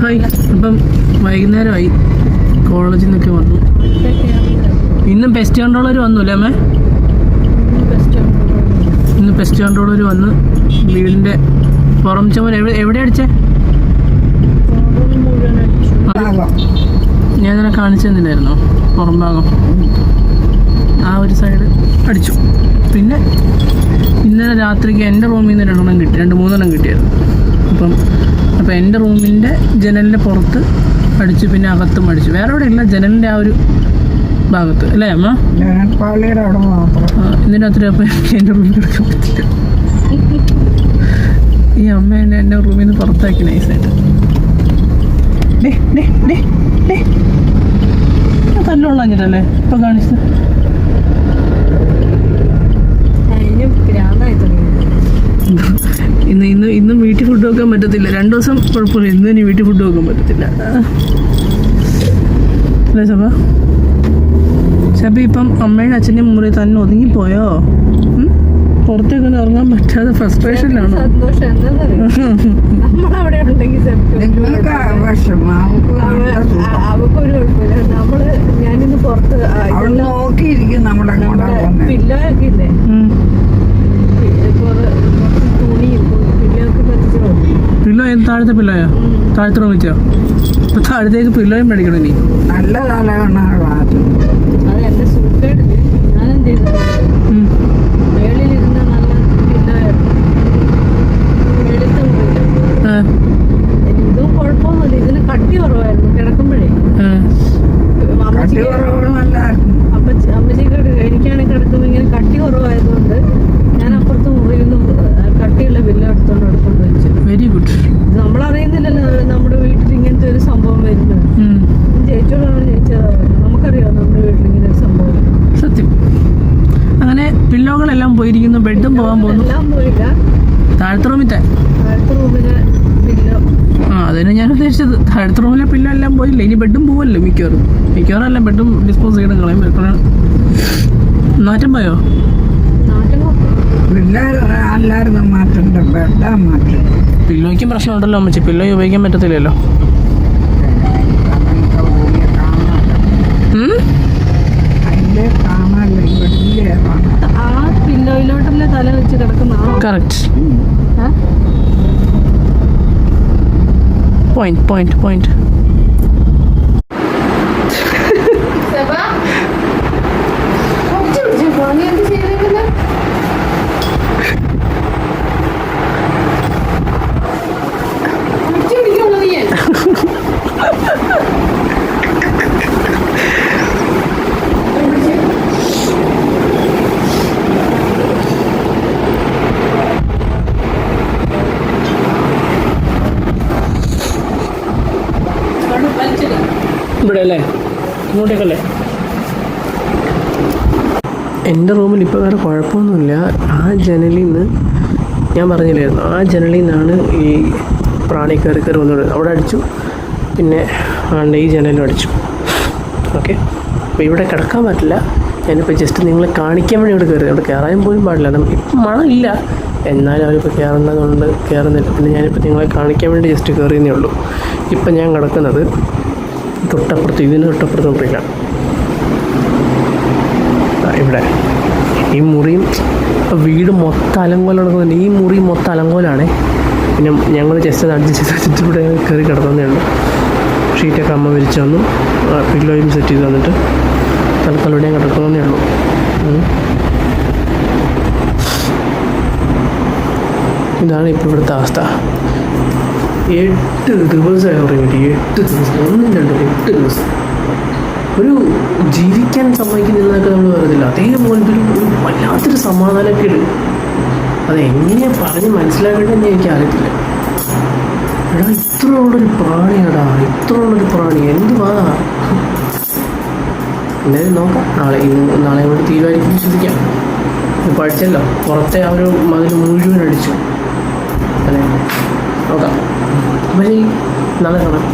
Hi. അപ്പം വൈകുന്നേരമായി, കോളേജിൽ നിന്നൊക്കെ വന്നു. ഇന്നും പെസ്റ്റ് കൺട്രോളർ വന്നൂല്ലേ അമ്മേ? ഇന്ന് പെസ്റ്റ് കൺട്രോളർ വന്ന് വീടിൻ്റെ പുറം ചുമൽ എവിടെ അടിച്ചേ? ഞാൻ തന്നെ കാണിച്ചു തന്നില്ലായിരുന്നോ? പുറം ഭാഗം ആ ഒരു സൈഡ് അടിച്ചു. പിന്നെ ഇന്നലെ രാത്രിക്ക് എൻ്റെ റൂമിൽ നിന്ന് 2 കിട്ടി, 2-3 കിട്ടിയായിരുന്നു. അപ്പം എൻ്റെ റൂമിൻ്റെ ജനലിൻ്റെ പുറത്ത് അടിച്ചു, പിന്നെ അകത്തും അടിച്ചു. വേറെ എവിടെ ഇല്ല, ജനലിൻ്റെ ആ ഒരു ഭാഗത്ത് അല്ലേ അമ്മ? ഇതിൻ്റെ അത്ര അപ്പം എൻ്റെ റൂമിൽ കിടക്കാൻ പറ്റില്ല. ഈ അമ്മ എൻ്റെ റൂമിൽ നിന്ന് പുറത്താക്കി നൈസായിട്ട്. തല്ലുള്ളഞ്ഞിട്ടല്ലേ ഇപ്പം കാണിച്ചത്? ഇന്നും വീട്ടിൽ ഫുഡ് വെക്കാൻ പറ്റത്തില്ല. 2 ദിവസം കുഴപ്പമില്ല, ഇന്ന് ഇനി വീട്ടിൽ ഫുഡ് വെക്കാൻ പറ്റത്തില്ല അല്ലേ സഭ? സഭ ഇപ്പം അമ്മയുടെ അച്ഛൻ്റെ മുറി തന്നെ ഒതുങ്ങിപ്പോയോ? പുറത്തേക്ക് ഇറങ്ങാൻ പറ്റാതെ ഫ്രസ്ട്രേഷനിലാണോ? ഞാനിന്ന് പുറത്ത് നോക്കിയിരിക്കും. നമ്മുടെ പില്ലോയൊക്കെ ഇല്ലേ, പില്ലോ താഴത്തെ പില്ലോയോ? താഴത്തെ റൂമിച്ചോ? അപ്പൊ താഴത്തേക്ക് പില്ലോയും മേടിക്കണം നീ. നല്ല തലകണ്ണാണ് അത് എന്റെ സുഖേട്. ഞാൻ എന്ത് ചെയ്തു, മേളിലിരുന്ന നല്ല പില്ലോയായിരുന്നു. ഇതും കുഴപ്പമൊന്നുമില്ല, ഇതിന് കട്ടി കുറവായിരുന്നു കിടക്കുമ്പോഴേ. അമ്മച്ചിക്ക് എനിക്കാണെങ്കിൽ കിടക്കുമ്പോൾ ഇങ്ങനെ കട്ടി കുറവായതുകൊണ്ട് ഞാൻ അപ്പുറത്ത് മുറിയിൽ നിന്ന് കട്ടിയുള്ള പില്ലോ എടുത്തോണ്ട് വെച്ചു. Very good. നമ്മളറിയുന്നില്ലല്ലോ നമ്മുടെ വീട്ടിൽ ഇങ്ങനത്തെ ഒരു സംഭവം വരുന്നത്. ചേച്ചിയോടാണ് നമുക്കറിയാം നമ്മുടെ വീട്ടിൽ ഇങ്ങനെ ഒരു സംഭവം. സത്യം. അങ്ങനെ പില്ലോകളെല്ലാം പോയിരിക്കുന്നു, ബെഡും പോകാൻ പോകുന്നു. എല്ലാം പോയില്ല, താഴത്തെ റൂമിലെ പില്ലോ. അതിന് ഞാൻ ഉദ്ദേശിച്ചത് താഴത്തെ റൂമിലെ പില്ലോ എല്ലാം പോയില്ല, ഇനി ബെഡും പോവല്ലോ മിക്കവാറും എല്ലാം ബെഡും ഡിസ്പോസ് ചെയ്യണം, കളയും. നാറ്റം പോയോ? പില്ലോയ്ക്കും പ്രശ്നമുണ്ടല്ലോ അമ്മച്ചി, പില്ലോ ഉപയോഗിക്കാൻ പറ്റത്തില്ലല്ലോ. ആ പില്ലോയിലോട്ടല്ലേ തല വെച്ച് കിടക്കുന്ന? കറക്റ്റ്. പോയിന്റ്. ഇവിടെ അല്ലേ, ഇങ്ങോട്ടേക്കല്ലേ? എൻ്റെ റൂമിൽ ഇപ്പോൾ വേറെ കുഴപ്പമൊന്നുമില്ല. ആ ജനലിൽ നിന്ന് ഞാൻ പറഞ്ഞില്ലായിരുന്നു, ആ ജനലിൽ നിന്നാണ് ഈ പ്രാണി കയറി വന്നത്. അവിടെ അടിച്ചു, പിന്നെ ഈ ജനലും അടിച്ചു. ഓക്കെ, അപ്പോൾ ഇവിടെ കിടക്കാൻ പറ്റില്ല. ഞാനിപ്പോൾ ജസ്റ്റ് നിങ്ങളെ കാണിക്കാൻ വേണ്ടി ഇവിടെ കയറി. അവിടെ കയറാൻ പോലും പാടില്ല, ഇപ്പം മണമില്ല. എന്നാലും അവരിപ്പോൾ കയറുന്നതുകൊണ്ട് കയറുന്നില്ല. പിന്നെ ഞാനിപ്പോൾ നിങ്ങളെ കാണിക്കാൻ വേണ്ടി ജസ്റ്റ് കയറിയെന്നേ ഉള്ളൂ. ഇപ്പം ഞാൻ കിടക്കുന്നത് ഇതിന് തൊട്ടപ്പുറത്ത് മുറിയില്ല. ഇവിടെ ഈ മുറിയും വീട് മൊത്തം അലങ്കോലം നടക്കുന്നുണ്ട്. ഈ മുറി മൊത്തം അലങ്കോലാണ്. പിന്നെ ഞങ്ങൾ ജസ്റ്റ് അത് അഡ്ജസ്റ്റ് ചെയ്തിട്ട് ഇവിടെ കയറി കിടന്നതേ ഉള്ളൂ. ഷീറ്റൊക്കെ അമ്മ വിരിച്ച് തന്നു, പില്ലോയും സെറ്റ് ചെയ്ത് തന്നിട്ട് തൽക്കാലം ഇവിടെ കിടക്കുന്നതേ ഉള്ളൂ. ഇതാണ് ഇപ്പോൾ ഇവിടുത്തെ അവസ്ഥ. 8 ദിവസമായി ഉറങ്ങിയിട്ട്. 8 ദിവസം, 1, 2, 8 ദിവസം. ഒരു ജീവിക്കാൻ സമ്മതിക്കുന്നില്ലെന്നൊക്കെ നമ്മൾ പറയുന്നില്ല, അതേപോലത്തെ ഒരു വല്ലാത്തൊരു സമാധാനക്കേട്. അതെങ്ങനെയാണ് പറഞ്ഞ് മനസ്സിലാക്കേണ്ടതെന്ന് എനിക്ക് അറിയത്തില്ല. എടാ, ഇത്ര ഉള്ളൊരു പ്രാണിയാടാ, ഇത്ര ഉള്ളൊരു പ്രാണി എന്തുവാ? എന്തായാലും നോക്കാം, നാളെ കൊണ്ട് തീരുമാനിക്കും, വിശ്വസിക്കാം. പഠിച്ചല്ലോ, പുറത്തെ ആ ഒരു മതിൽ മുഴുവൻ അടിച്ചു അല്ലേ? നോക്കാം. അപ്പോൾ നാളെ കാണാം.